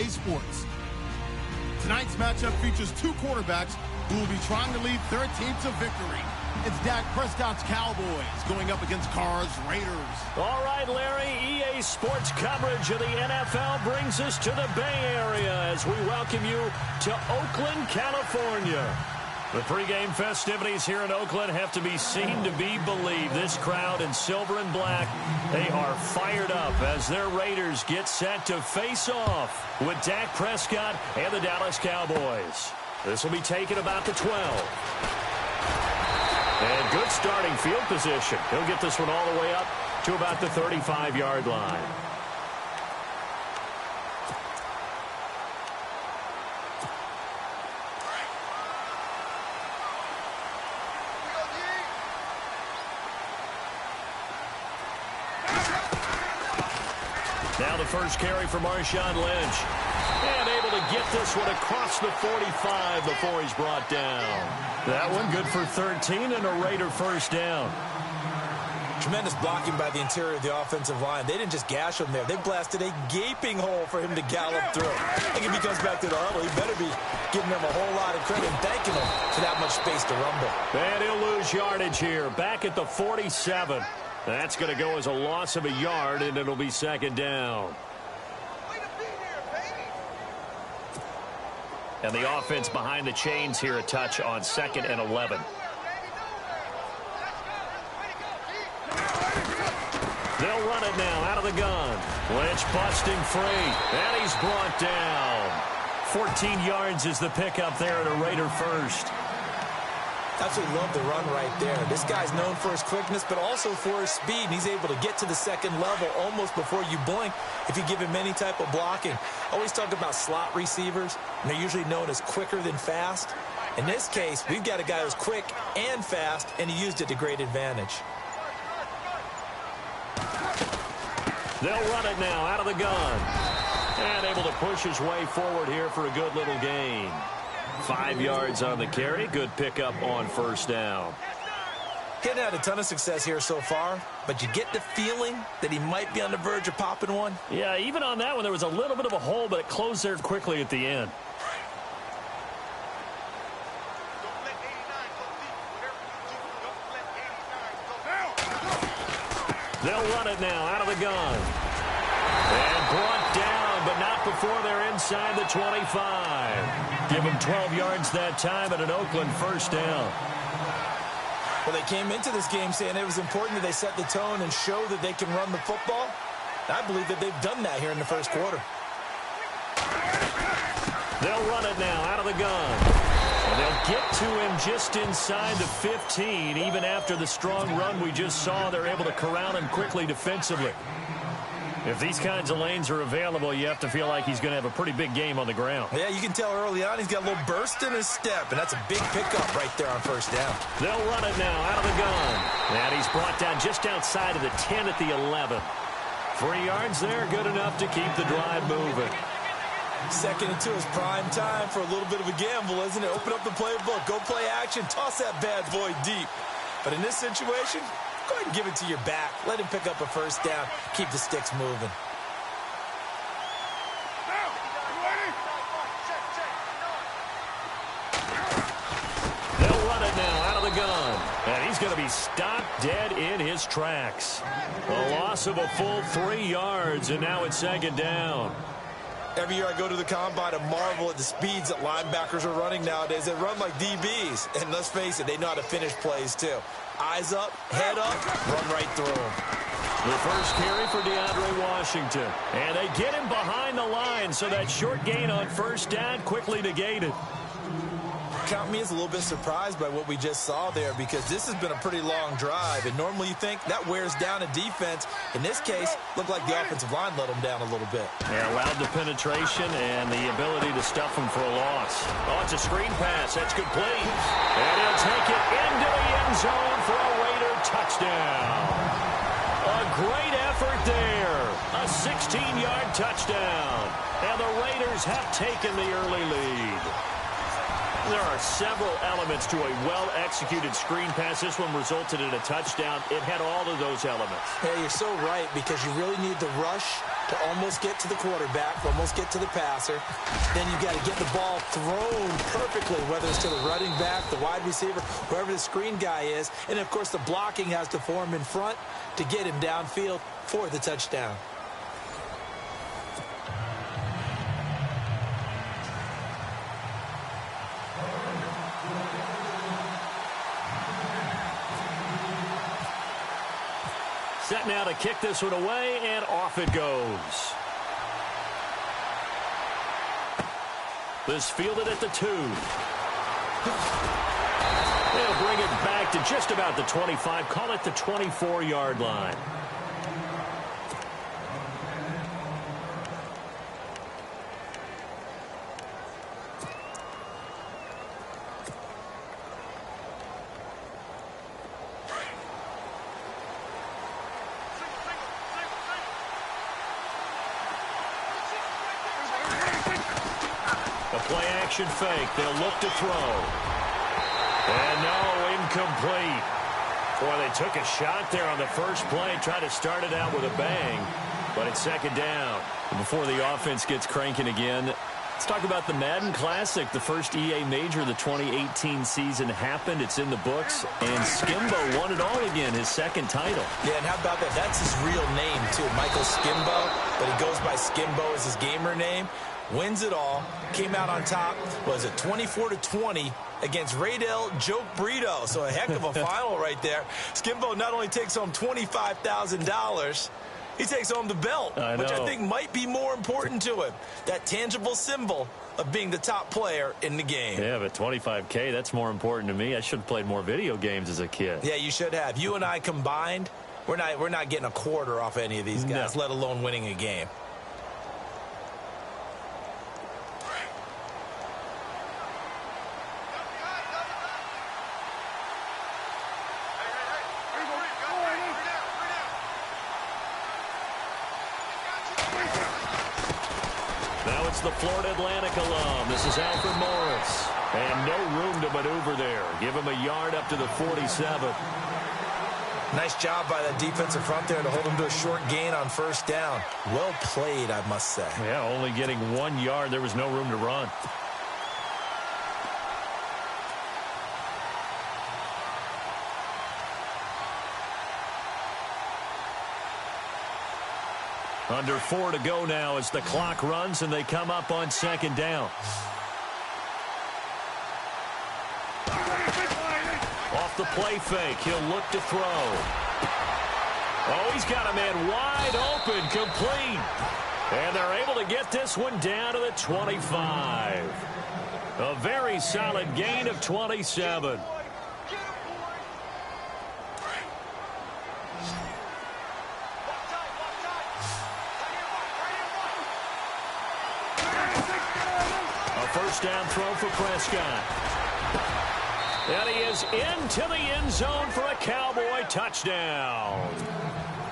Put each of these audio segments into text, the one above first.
EA Sports. Tonight's matchup features two quarterbacks who will be trying to lead their team to victory. It's Dak Prescott's Cowboys going up against Carr's Raiders. All right, Larry, EA Sports coverage of the NFL brings us to the Bay Area as we welcome you to Oakland, California. The pregame festivities here in Oakland have to be seen to be believed. This crowd in silver and black, they are fired up as their Raiders get set to face off with Dak Prescott and the Dallas Cowboys. This will be taken about the 12. And good starting field position. He'll get this one all the way up to about the 35-yard line. Now the first carry for Marshawn Lynch. And able to get this one across the 45 before he's brought down. That one good for 13 and a Raider first down. Tremendous blocking by the interior of the offensive line. They didn't just gash him there. They blasted a gaping hole for him to gallop through. I think if he comes back to the huddle, he better be giving them a whole lot of credit and thanking them for that much space to rumble. And he'll lose yardage here. Back at the 47. That's going to go as a loss of a yard, and it'll be second down. And the offense behind the chains here, a touch on 2nd and 11. They'll run it now out of the gun. Lynch busting free, and he's brought down. 14 yards is the pickup there at a Raider first. Absolutely love the run right there. This guy's known for his quickness, but also for his speed. And he's able to get to the second level almost before you blink if you give him any type of blocking. Always talk about slot receivers, and they're usually known as quicker than fast. In this case, we've got a guy who's quick and fast, and he used it to great advantage. They'll run it now out of the gun. And able to push his way forward here for a good little gain. 5 yards on the carry. Good pickup on first down. He hadn't had a ton of success here so far, but you get the feeling that he might be on the verge of popping one. Yeah, even on that one, there was a little bit of a hole, but it closed there quickly at the end. They'll run it now out of the gun. And brought down, but not before they're inside the 25. Give him 12 yards that time at an Oakland first down. Well, they came into this game saying it was important that they set the tone and show that they can run the football. I believe that they've done that here in the first quarter. They'll run it now out of the gun. And they'll get to him just inside the 15. Even after the strong run we just saw, they're able to corral him quickly defensively. If these kinds of lanes are available, you have to feel like he's going to have a pretty big game on the ground. Yeah, you can tell early on he's got a little burst in his step, and that's a big pickup right there on first down. They'll run it now out of the gun. And he's brought down just outside of the 10 at the 11. 3 yards there, good enough to keep the drive moving. 2nd and 2 is prime time for a little bit of a gamble, isn't it? Open up the playbook, go play action, toss that bad boy deep. But in this situation, go ahead and give it to your back. Let him pick up a first down. Keep the sticks moving. They'll run it now out of the gun. And he's going to be stopped dead in his tracks. A loss of a full 3 yards, and now it's second down. Every year I go to the combine and marvel at the speeds that linebackers are running nowadays. They run like DBs. And let's face it, they know how to finish plays too. Eyes up, head up, run right through them. The first carry for DeAndre Washington. And they get him behind the line, so that short gain on first down quickly negated. Count me as a little bit surprised by what we just saw there, because this has been a pretty long drive, and normally you think that wears down a defense. In this case, looked like the offensive line let them down a little bit. They allowed the penetration and the ability to stuff them for a loss. Oh, it's a screen pass. That's complete. And he'll take it into the end zone for a Raider touchdown. A great effort there. A 16-yard touchdown. And the Raiders have taken the early lead. There are several elements to a well-executed screen pass. This one resulted in a touchdown. It had all of those elements. Yeah, you're so right, because you really need the rush to almost get to the quarterback, almost get to the passer. Then you've got to get the ball thrown perfectly, whether it's to the running back, the wide receiver, whoever the screen guy is. And, of course, the blocking has to form in front to get him downfield for the touchdown. Set now to kick this one away, and off it goes. This fielded at the 2. They'll bring it back to just about the 25. Call it the 24-yard line. Play-action fake. They'll look to throw. And no, incomplete. Boy, they took a shot there on the first play, tried to start it out with a bang, but it's second down. And before the offense gets cranking again, let's talk about the Madden Classic. The first EA Major of the 2018 season happened. It's in the books, and Skimbo won it all again, his second title. Yeah, and how about that? That's his real name, too, Michael Skimbo, but he goes by Skimbo as his gamer name. Wins it all, came out on top, was it 24-20 against Raydell Joke Brito. So a heck of a final right there. Skimbo not only takes home $25,000, he takes home the belt, which I think might be more important to him. That tangible symbol of being the top player in the game. Yeah, but $25K, that's more important to me. I should have played more video games as a kid. Yeah, you should have. You and I combined, we're not getting a quarter off any of these guys, let alone winning a game. The Florida Atlantic alum. This is Alfred Morris. And no room to maneuver there. Give him a yard up to the 47. Nice job by that defensive front there to hold him to a short gain on first down. Well played, I must say. Yeah, only getting 1 yard. There was no room to run. Under 4 to go now as the clock runs and they come up on second down. Off the play fake, he'll look to throw. Oh, he's got a man wide open, complete. And they're able to get this one down to the 25. A very solid gain of 27. First down throw for Prescott. And he is into the end zone for a Cowboy touchdown.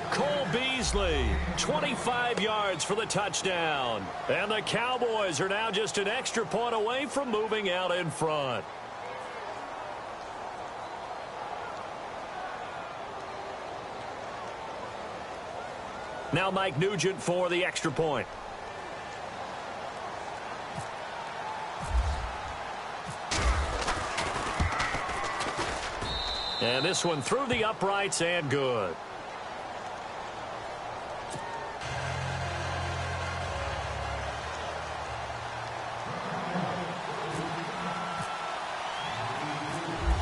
Cole Beasley, 25 yards for the touchdown. And the Cowboys are now just an extra point away from moving out in front. Now Mike Nugent for the extra point. And this one through the uprights and good.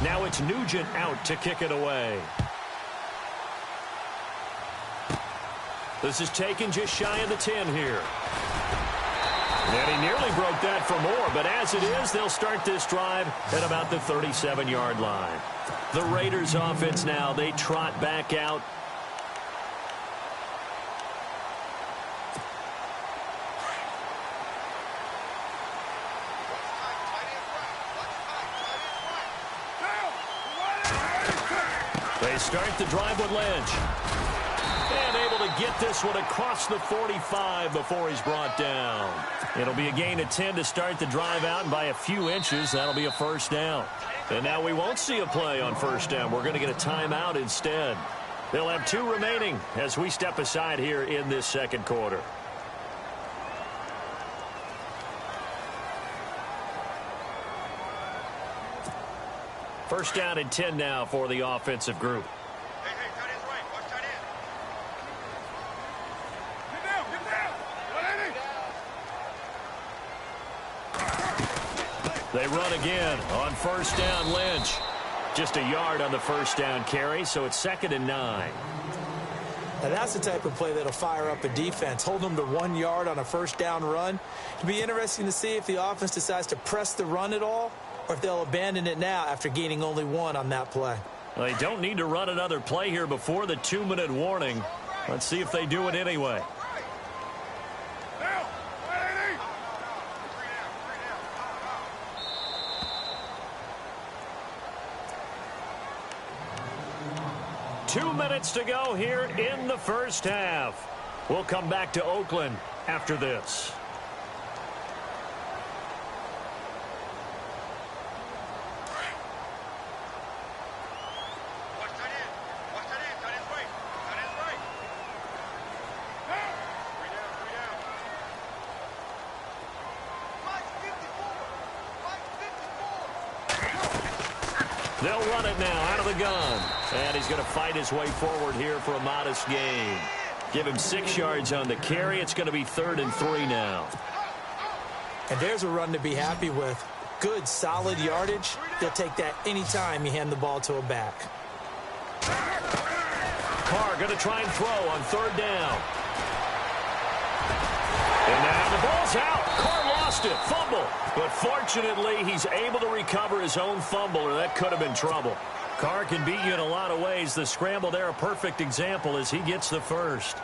Now it's Nugent out to kick it away. This is taken just shy of the 10 here. And he nearly broke that for more, but as it is, they'll start this drive at about the 37-yard line. The Raiders offense now, they trot back out. They start the drive with Lynch. And able to get this one across the 45 before he's brought down. It'll be a gain of 10 to start the drive out, and by a few inches, that'll be a first down. And now we won't see a play on first down. We're going to get a timeout instead. They'll have 2 remaining as we step aside here in this second quarter. First down and 10 now for the offensive group. Hey, tight end's right. Watch tight end. They run again on first down. Lynch. Just a yard on the first down carry, so it's 2nd and 9. Now that's the type of play that'll fire up a defense. Hold them to 1 yard on a first down run. It'll be interesting to see if the offense decides to press the run at all or if they'll abandon it now after gaining only 1 on that play. Well, they don't need to run another play here before the 2-minute warning. Let's see if they do it anyway. 2 minutes to go here in the first half. We'll come back to Oakland after this. Watch tight end. Watch tight end. Tight end's right. Tight end's right. 3 down, 3 down. Mike's 54. Mike's 54. They'll run it now out of the gun. And he's going to fight his way forward here for a modest gain. Give him 6 yards on the carry. It's going to be 3rd and 3 now. And there's a run to be happy with. Good, solid yardage. They'll take that anytime you hand the ball to a back. Carr going to try and throw on 3rd down. And now the ball's out. Carr lost it. Fumble. But fortunately, he's able to recover his own fumble, or that could have been trouble. Carr can beat you in a lot of ways. The scramble there, a perfect example as he gets the first.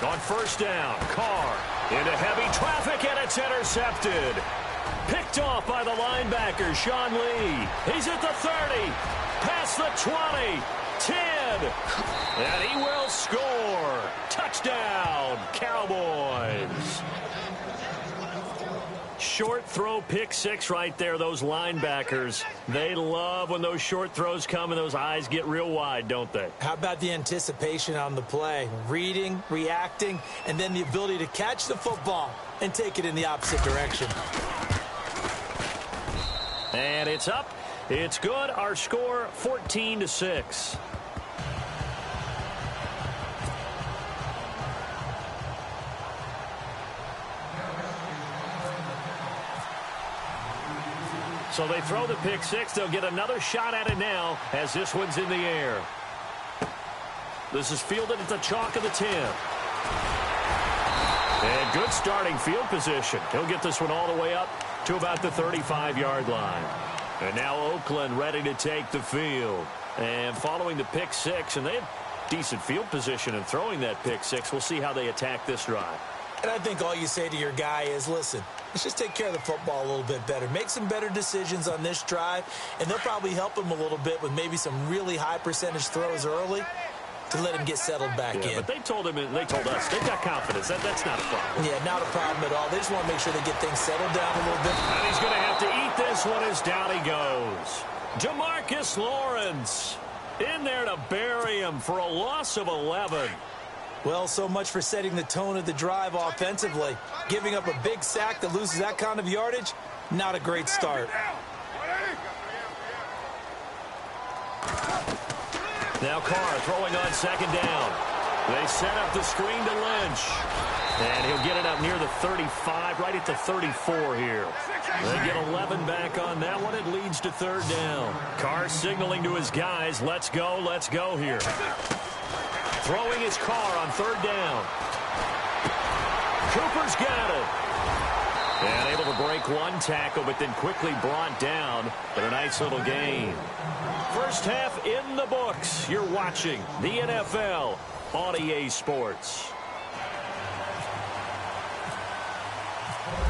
On first down, Carr into heavy traffic, and it's intercepted. Picked off by the linebacker, Sean Lee. He's at the 30, past the 20, 10, and he will score. Touchdown, Cowboys. Short throw, pick 6 right there. Those linebackers, they love when those short throws come and those eyes get real wide, don't they? How about the anticipation on the play? Reading, reacting, and then the ability to catch the football and take it in the opposite direction. And it's up. It's good. Our score, 14-6. So they throw the pick 6. They'll get another shot at it now as this one's in the air. This is fielded at the chalk of the 10. And good starting field position. He'll get this one all the way up to about the 35-yard line. And now Oakland ready to take the field. And following the pick 6, and they have decent field position in throwing that pick 6. We'll see how they attack this drive. And I think all you say to your guy is, listen, let's just take care of the football a little bit better. Make some better decisions on this drive, and they'll probably help him a little bit with maybe some really high percentage throws early to let him get settled back in. But they told him, and they told us, they've got confidence. That's not a problem. Yeah, not a problem at all. They just want to make sure they get things settled down a little bit. And he's going to have to eat this one as down he goes. Jamarcus Lawrence in there to bury him for a loss of 11. Well, so much for setting the tone of the drive offensively. Giving up a big sack that loses that kind of yardage, not a great start. Now Carr throwing on 2nd down. They set up the screen to Lynch. And he'll get it up near the 35, right at the 34 here. They get 11 back on that one. It leads to 3rd down. Carr signaling to his guys, let's go here. Throwing his Carr on 3rd down. Cooper's got it. And able to break one tackle, but then quickly brought down. But a nice little gain. First half in the books. You're watching the NFL on EA Sports.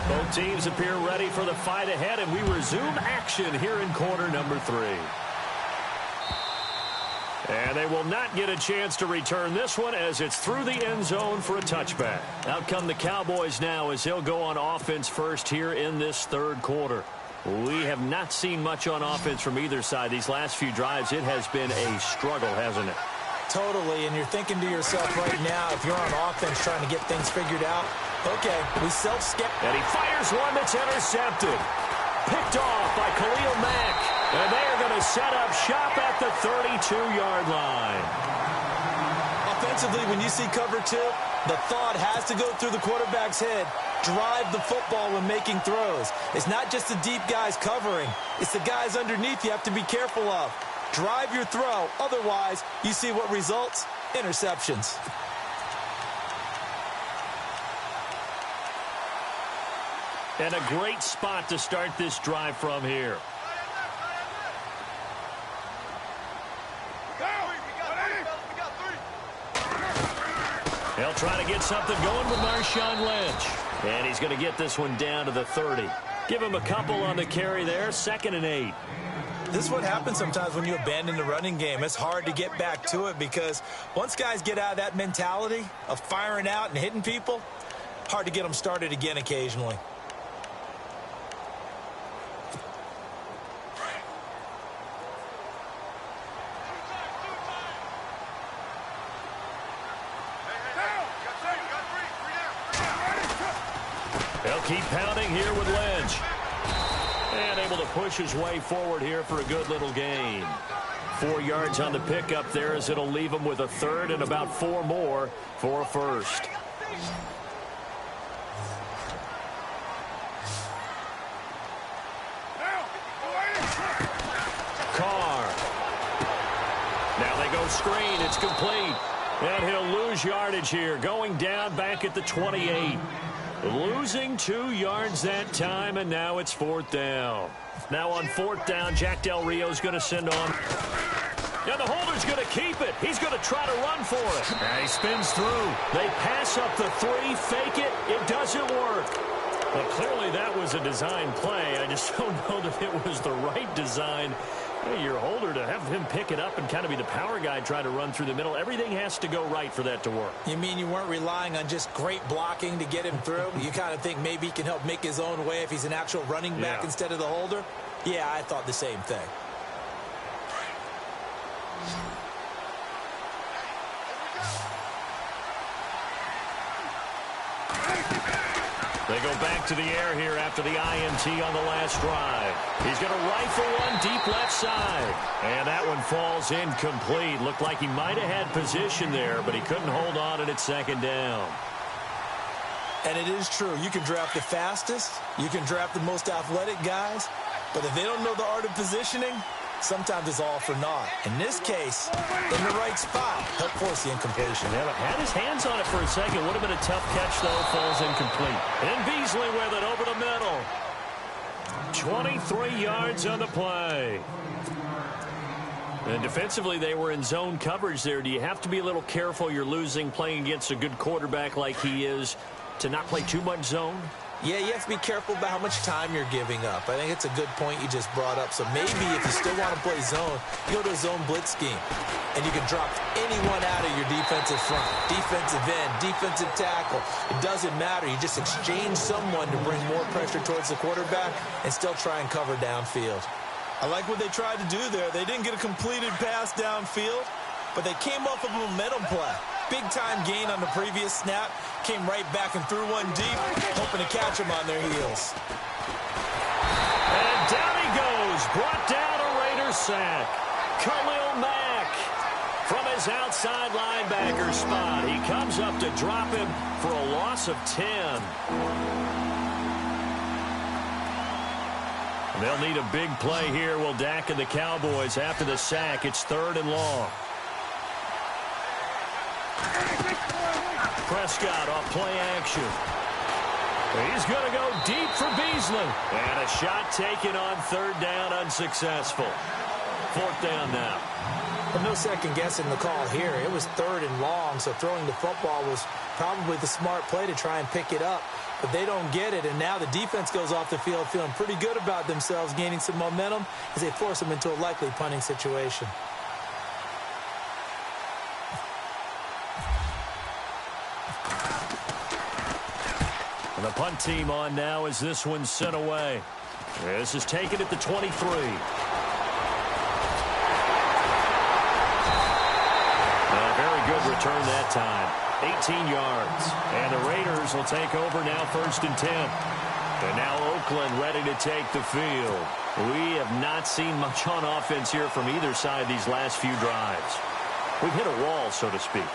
Both teams appear ready for the fight ahead, and we resume action here in quarter number 3. And they will not get a chance to return this one as it's through the end zone for a touchback. Out come the Cowboys now as they'll go on offense first here in this third quarter. We have not seen much on offense from either side. These last few drives, it has been a struggle, hasn't it? Totally, and you're thinking to yourself right now, if you're on offense trying to get things figured out, okay, we self-skip. And he fires one that's intercepted. Picked off by Khalil Mack. And they are going to set up shop at the 32-yard line. Offensively, when you see cover two, the thought has to go through the quarterback's head. Drive the football when making throws. It's not just the deep guys covering. It's the guys underneath you have to be careful of. Drive your throw. Otherwise, you see what results? Interceptions. And a great spot to start this drive from here. They'll try to get something going with Marshawn Lynch. And he's going to get this one down to the 30. Give him a couple on the carry there. 2nd and 8. This is what happens sometimes when you abandon the running game. It's hard to get back to it because once guys get out of that mentality of firing out and hitting people, hard to get them started again occasionally. They'll keep pounding here with Lynch. And able to push his way forward here for a good little gain. 4 yards on the pickup there as it'll leave him with a third and about 4 more for a first. Carr. Now they go screen. It's complete. And he'll lose yardage here. Going down back at the 28. Losing 2 yards that time, and now it's 4th down. Now on 4th down, Jack Del Rio's going to send on. And the holder's going to keep it. He's going to try to run for it. And he spins through. They pass up the 3, fake it. It doesn't work. Well, clearly that was a design play. I just don't know that it was the right design. Hey, your holder to have him pick it up and kind of be the power guy trying to run through the middle. Everything has to go right for that to work. You mean you weren't relying on just great blocking to get him through? You kind of think maybe he can help make his own way if he's an actual running back instead of the holder? Yeah, I thought the same thing. They go back to the air here after the INT on the last drive. He's going to rifle one deep left side. And that one falls incomplete. Looked like he might have had position there, but he couldn't hold on and it's 2nd down. And it is true. You can draft the fastest. You can draft the most athletic guys. But if they don't know the art of positioning, sometimes it's all for naught. In this case, in the right spot, help force the incompletion. Yeah, but had his hands on it for a second. Would have been a tough catch, though. Falls incomplete. And Beasley with it over the middle. 23 yards on the play. And defensively, they were in zone coverage there. Do you have to be a little careful? You're losing playing against a good quarterback like he is to not play too much zone? Yeah, you have to be careful about how much time you're giving up. I think it's a good point you just brought up. So maybe if you still want to play zone, you go to a zone blitz scheme. And you can drop anyone out of your defensive front. Defensive end, defensive tackle. It doesn't matter. You just exchange someone to bring more pressure towards the quarterback and still try and cover downfield. I like what they tried to do there. They didn't get a completed pass downfield, but they came off of a momentum play. Big-time gain on the previous snap. Came right back and threw one deep, hoping to catch them on their heels. And down he goes. Brought down a Raider sack. Khalil Mack from his outside linebacker spot. He comes up to drop him for a loss of 10. They'll need a big play here, will Dak and the Cowboys after the sack. It's 3rd and long. Prescott off play action. He's going to go deep for Beasley. And a shot taken on 3rd down, unsuccessful. 4th down now. Well, no second guessing the call here. It was 3rd and long, so throwing the football was probably the smart play to try and pick it up. But they don't get it, and now the defense goes off the field feeling pretty good about themselves, gaining some momentum as they force them into a likely punting situation. And the punt team on now as this one's sent away. This is taken at the 23. A very good return that time. 18 yards. And the Raiders will take over now 1st and 10. And now Oakland ready to take the field. We have not seen much on offense here from either side these last few drives. We've hit a wall, so to speak.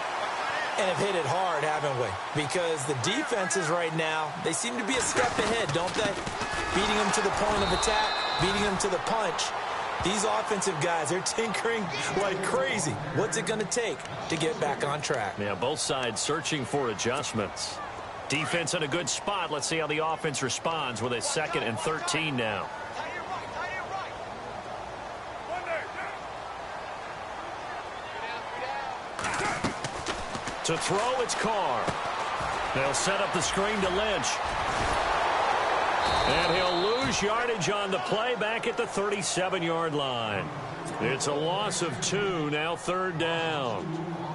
And have hit it hard, haven't we? Because the defenses right now, they seem to be a step ahead, don't they? Beating them to the point of attack, beating them to the punch. These offensive guys, they're tinkering like crazy. What's it going to take to get back on track? Yeah, both sides searching for adjustments. Defense in a good spot. Let's see how the offense responds with a 2nd and 13 now. To throw, it's Carr. They'll set up the screen to Lynch. And he'll lose yardage on the play back at the 37-yard line. It's a loss of 2, now 3rd down.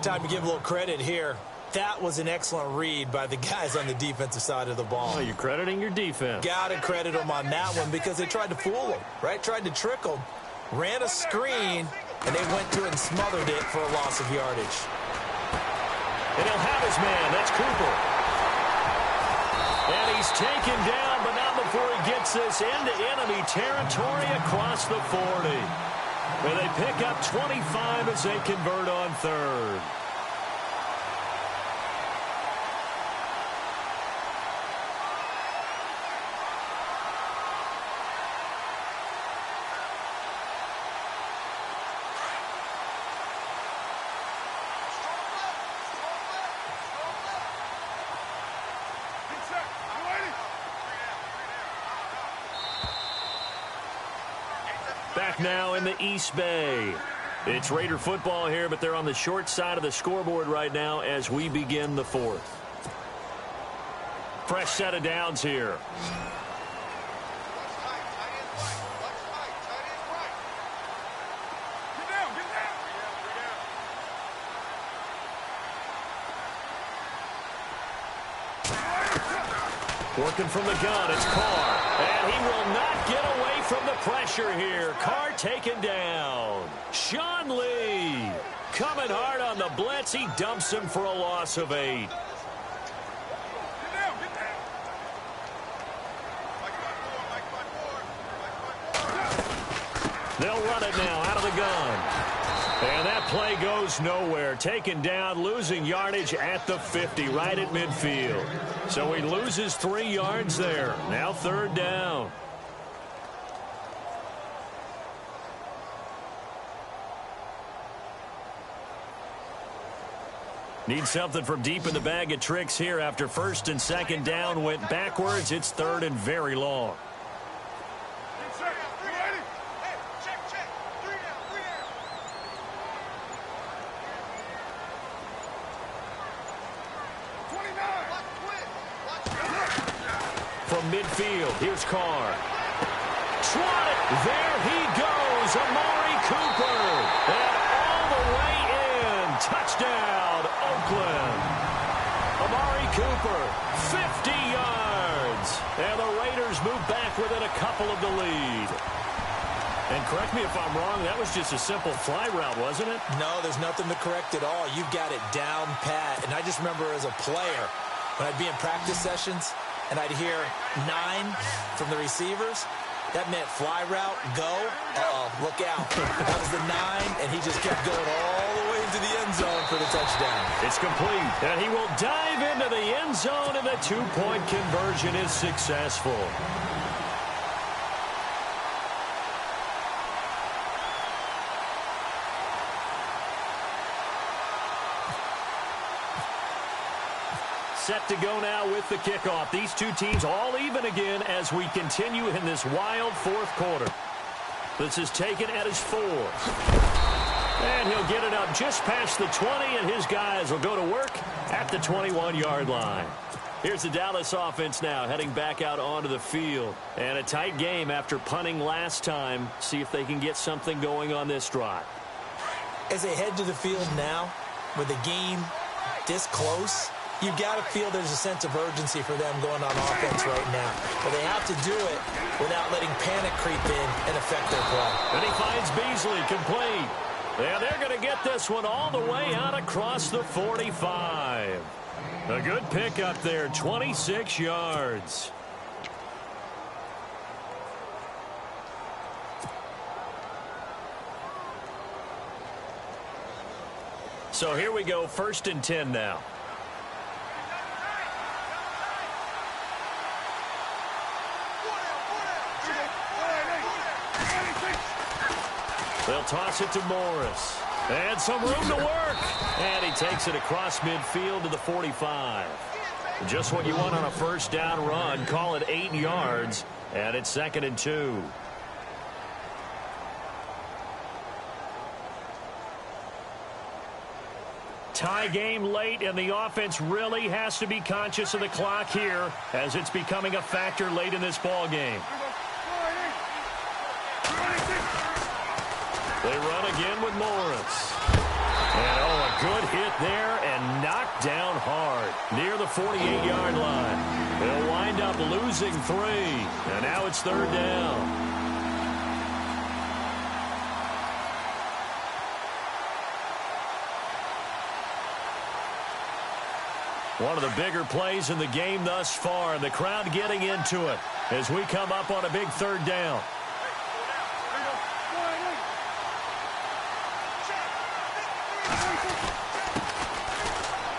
Time to give a little credit here. That was an excellent read by the guys on the defensive side of the ball. Oh, you're crediting your defense. Got to credit them on that one because they tried to fool them, right? Tried to trick them. Ran a screen, and they went to it and smothered it for a loss of yardage. And he'll have his man. That's Cooper. And he's taken down, but not before he gets this into enemy territory across the 40. And they pick up 25 as they convert on 3rd. Back now in the East Bay. It's Raider football here, but they're on the short side of the scoreboard right now as we begin the 4th. Fresh set of downs here. Working from the gun, it's Carr. And he will not get away from the pressure here. Carr taken down. Sean Lee coming hard on the blitz. He dumps him for a loss of 8. They'll run it now out of the gun. And that play goes nowhere. Taken down, losing yardage at the 50, right at midfield. So he loses 3 yards there. Now 3rd down. Need something from deep in the bag of tricks here after 1st and 2nd down went backwards. It's 3rd and very long. From midfield, here's Carr. Trotted. There he goes. Amari Cooper. And all the way in. Touchdown, Oakland. Amari Cooper, 50 yards. And the Raiders move back within a couple of the lead. And correct me if I'm wrong, that was just a simple fly route, wasn't it? No, there's nothing to correct at all. You've got it down pat. And I just remember as a player, when I'd be in practice sessions, and I'd hear 9 from the receivers. That meant fly route, go. Uh-oh, look out. That was the 9, and he just kept going all the way into the end zone for the touchdown. It's complete, and he will dive into the end zone, and the 2-point conversion is successful. Set to go now with the kickoff. These two teams all even again as we continue in this wild 4th quarter. This is taken at his 4. And he'll get it up just past the 20, and his guys will go to work at the 21-yard line. Here's the Dallas offense now heading back out onto the field. And a tight game after punting last time. See if they can get something going on this drive. As they head to the field now, with the game this close, You've got to feel there's a sense of urgency for them going on offense right now. But they have to do it without letting panic creep in and affect their play. And he finds Beasley complete. And they're going to get this one all the way out across the 45. A good pickup there, 26 yards. So here we go, 1st and 10 now. They'll toss it to Morris. And some room to work. And he takes it across midfield to the 45. Just what you want on a 1st down run. Call it 8 yards. And it's 2nd and 2. Tie game late, and the offense really has to be conscious of the clock here as it's becoming a factor late in this ball game. They run again with Morris. And, oh, a good hit there and knocked down hard near the 48-yard line. They'll wind up losing 3, and now it's 3rd down. One of the bigger plays in the game thus far, and the crowd getting into it as we come up on a big 3rd down.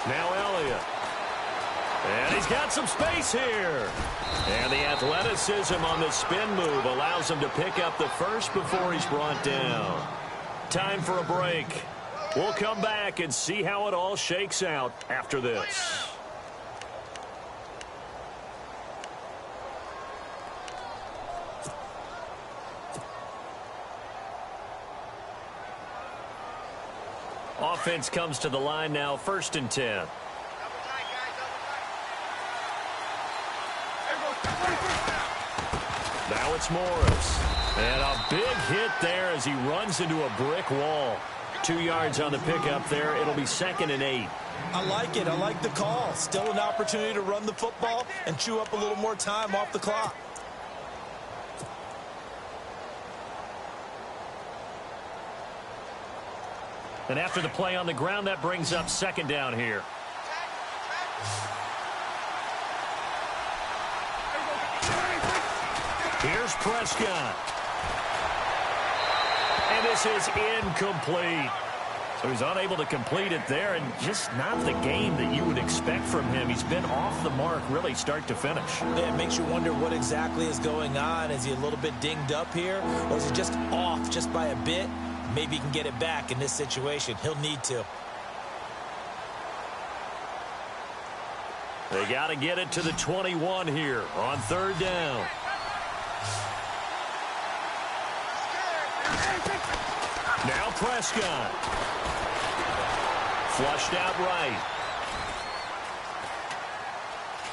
Now Elliott. And he's got some space here. And the athleticism on the spin move allows him to pick up the first before he's brought down. Time for a break. We'll come back and see how it all shakes out after this. Offense comes to the line now, 1st and 10. Now it's Morris. And a big hit there as he runs into a brick wall. 2 yards on the pickup there. It'll be 2nd and 8. I like it. I like the call. Still an opportunity to run the football and chew up a little more time off the clock. And after the play on the ground, that brings up 2nd down here. Here's Prescott. And this is incomplete. So he's unable to complete it there, and just not the game that you would expect from him. He's been off the mark really start to finish. Yeah, it makes you wonder what exactly is going on. Is he a little bit dinged up here, or is he just off just by a bit? Maybe he can get it back in this situation. He'll need to. They got to get it to the 21 here on 3rd down. Now Prescott. Flushed out right.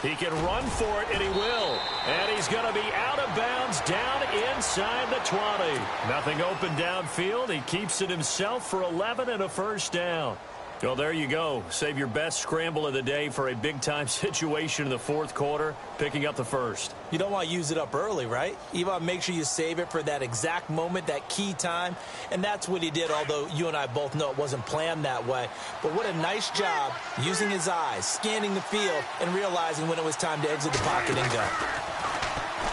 He can run for it, and he will. And he's going to be out of bounds down inside the 20. Nothing open downfield. He keeps it himself for 11 and a 1st down. Well, there you go. Save your best scramble of the day for a big-time situation in the 4th quarter, picking up the 1st. You don't want to use it up early, right? You want to make sure you save it for that exact moment, that key time. And that's what he did, although you and I both know it wasn't planned that way. But what a nice job using his eyes, scanning the field, and realizing when it was time to exit the pocket and go.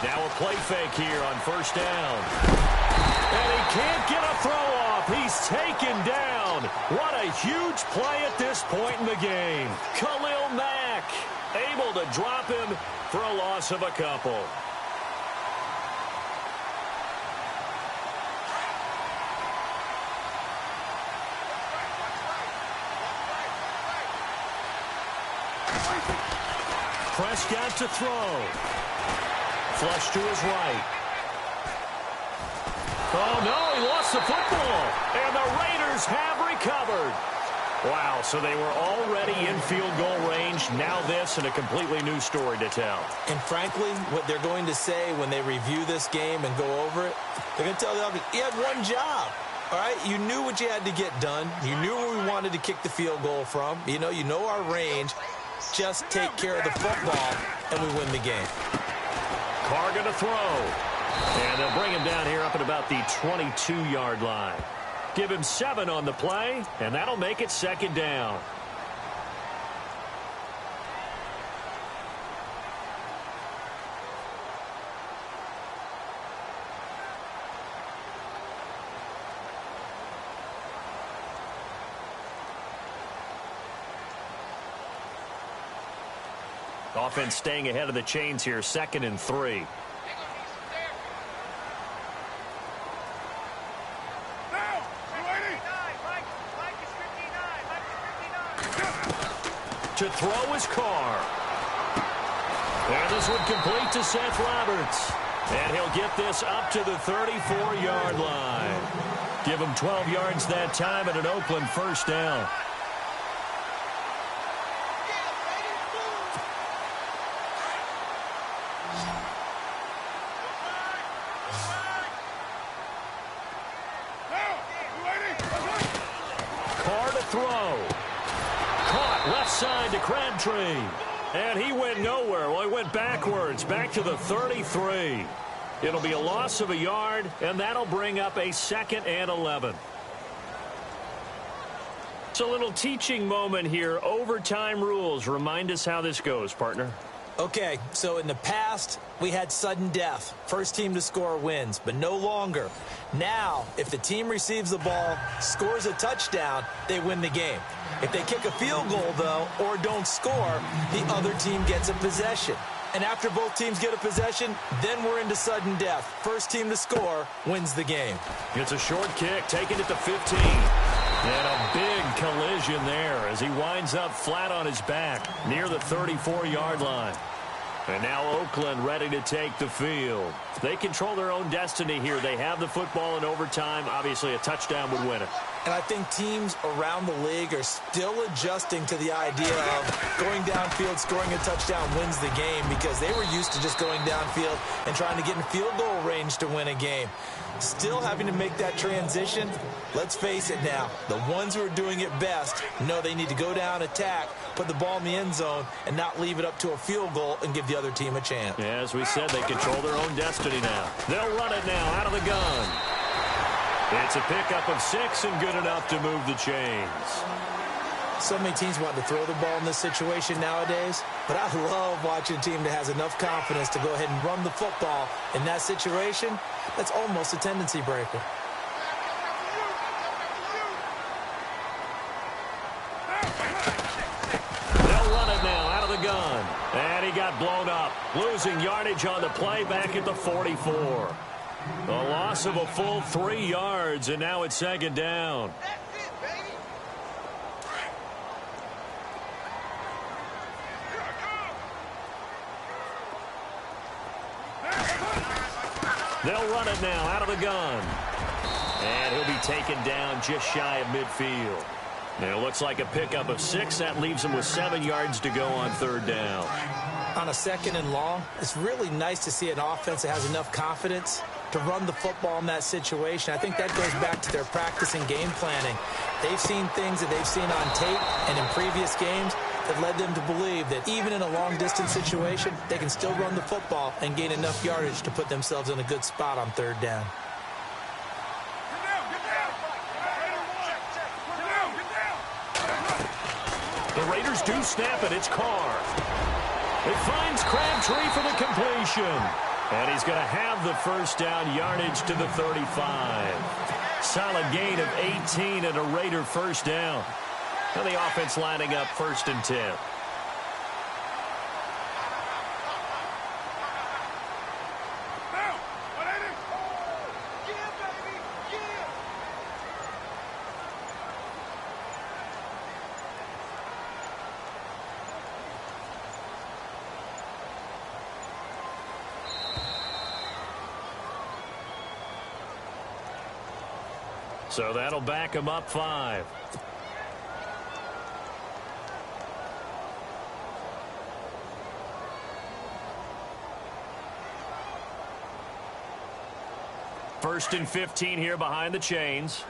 Now a play fake here on 1st down. And he can't get a throw off. He's taken down. What a huge play at this point in the game. Khalil Mack able to drop him for a loss of a couple. Prescott to throw. Flush to his right. Oh, no, he lost the football. And the Raiders have recovered. Wow, so they were already in field goal range. Now this and a completely new story to tell. And frankly, what they're going to say when they review this game and go over it, they're going to tell the offense, he had one job. All right, you knew what you had to get done. You knew where we wanted to kick the field goal from. You know our range. just take care of the football, and we win the game. Carr going to throw. And they'll bring him down here up at about the 22-yard line. Give him 7 on the play, and that'll make it second down. Offense staying ahead of the chains here, 2nd and 3. To throw is Carr. And this one complete to Seth Roberts. And he'll get this up to the 34-yard line. Give him 12 yards that time and an Oakland first down. Side to Crabtree. And he went nowhere. Well, he went backwards, back to the 33. It'll be a loss of a yard, and that'll bring up a 2nd and 11. It's a little teaching moment here. Overtime rules. Remind us how this goes, partner. Okay, so in the past, we had sudden death. First team to score wins, but no longer. Now, if the team receives the ball, scores a touchdown, they win the game. If they kick a field goal, though, or don't score, the other team gets a possession. And after both teams get a possession, then we're into sudden death. First team to score wins the game. It's a short kick, taking it to 15. And a big collision there as he winds up flat on his back near the 34-yard line. And now Oakland ready to take the field. They control their own destiny here. They have the football in overtime. Obviously, a touchdown would win it. And I think teams around the league are still adjusting to the idea of going downfield, scoring a touchdown wins the game, because they were used to just going downfield and trying to get in field goal range to win a game. Still having to make that transition. Let's face it now, the ones who are doing it best know they need to go down, attack, put the ball in the end zone, and not leave it up to a field goal and give the other team a chance. Yeah, as we said, they control their own destiny now. They'll run it now out of the gun. It's a pickup of 6 and good enough to move the chains. So many teams want to throw the ball in this situation nowadays, but I love watching a team that has enough confidence to go ahead and run the football. In that situation, that's almost a tendency breaker. They'll run it now out of the gun. And he got blown up, losing yardage on the play back at the 44. A loss of a full 3 yards, and now it's second down. They'll run it now out of the gun. And he'll be taken down just shy of midfield. And it looks like a pickup of 6. That leaves him with 7 yards to go on third down. On a 2nd and long, it's really nice to see an offense that has enough confidence to run the football in that situation. I think that goes back to their practice and game planning. They've seen things that they've seen on tape and in previous games that led them to believe that even in a long-distance situation, they can still run the football and gain enough yardage to put themselves in a good spot on third down. The Raiders do snap it. It's Carr. It finds Crabtree for the completion. And he's going to have the first down, yardage to the 35. Solid gain of 18 and a Raider first down. Now the offense lining up 1st and 10. So that'll back him up 5. First and 15 here behind the chains.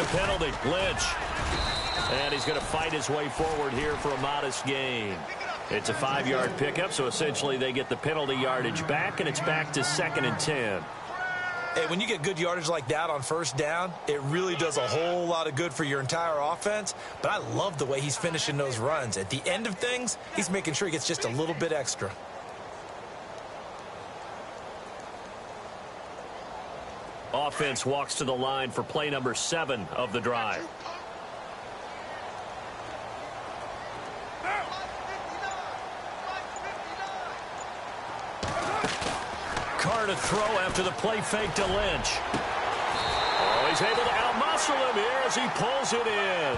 penalty. Lynch. And he's going to fight his way forward here for a modest gain. It's a 5-yard pickup, so essentially they get the penalty yardage back, and it's back to 2nd and 10. Hey, when you get good yardage like that on first down, it really does a whole lot of good for your entire offense. But I love the way he's finishing those runs. At the end of things, he's making sure he gets just a little bit extra. Offense walks to the line for play number 7 of the drive. Carr to throw after the play fake to Lynch. Oh, he's able to outmuscle him here as he pulls it in.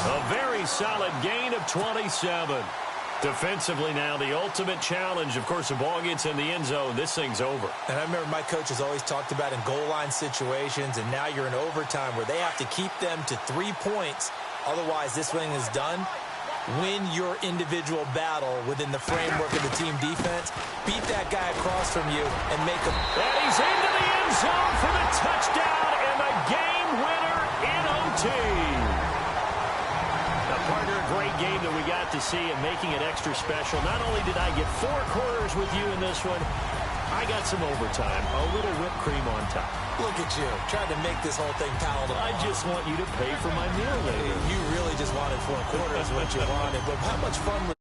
A very solid gain of 27. Defensively now, the ultimate challenge. Of course, the ball gets in the end zone. This thing's over. And I remember my coaches always talked about in goal line situations, and now you're in overtime where they have to keep them to 3 points. Otherwise, this thing is done. Win your individual battle within the framework of the team defense. Beat that guy across from you and make him. And he's into the end zone for the touchdown and the game winner in OT. Now, partner, a great game that we got to see and making it extra special. Not only did I get 4 quarters with you in this one, I got some overtime, a little whipped cream on top. Look at you, trying to make this whole thing palatable. I just want you to pay for my meal later. You really just wanted 4 quarters, what you wanted. But how much fun was